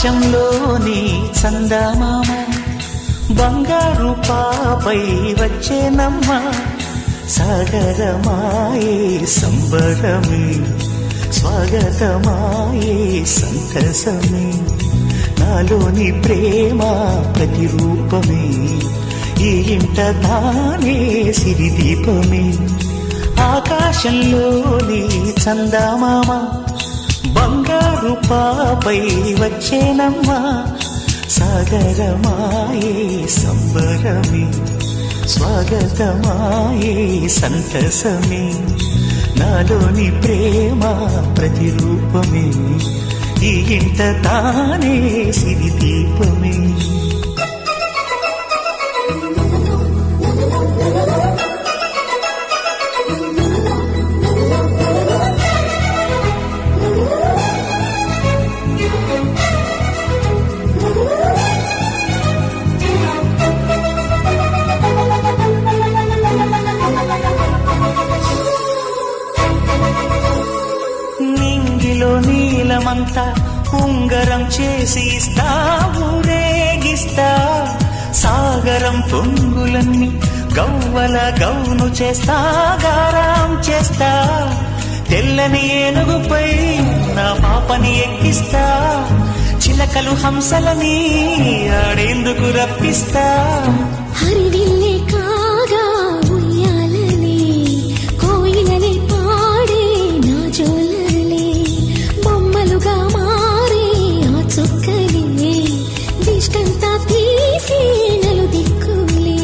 ఆకాశంలోని చందమామ బంగారు పాపై వచ్చేనమ్మ సాగరమాయే సంబరమే స్వాగతమాయే సంతసమే నాలోని ప్రేమ ప్రతిరూపమే ఈ ఇంట తానే సిరిదీపమే ఆకాశంలోని చందమామ బంగారు పాపై వచ్చేనమ్మా సాగరమాయే సంబరమే స్వాగతమాయే సంతసమే నాలోని ప్రేమ ప్రతిరూపమే ఈ ఇంట తానే సిరిదీపమే నీలమంతా ఉంగరం చేసి ఇస్తా ఊరేగిస్తా సాగరం పొంగులన్నీ గవ్వల గౌను చేస్తా గారాం చేస్తా తెల్లని ఏనుగుపై నా పాపని ఎక్కిస్తా చిలకలు హంసలని ఆడేందుకు రప్పిస్తా హరివిల్లే కాగా ఉయ్యాలలే కోయిలలే పాడే నా జోలలే బొమ్మలుగా మారే ఆ చుక్కలే దిష్టంతా తీసి నలు దిక్కులే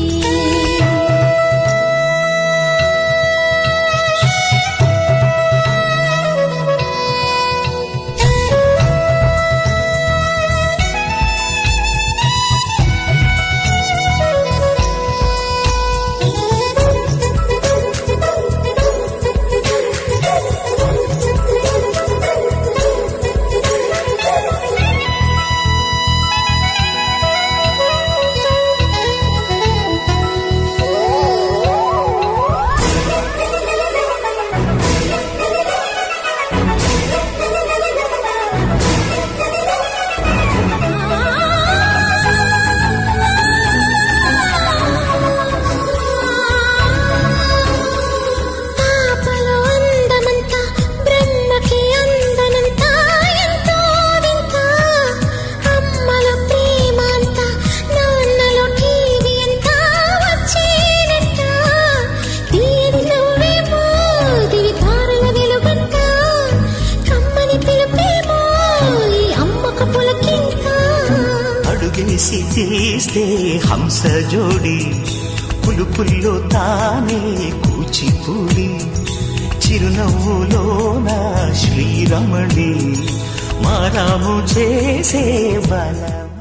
అడుగేసి తీస్తే హంస జోడి పులుపుల్లో తానే కూచిపూడి చిరునవ్వులోన శ్రీరమణి మారాము చేసే బలం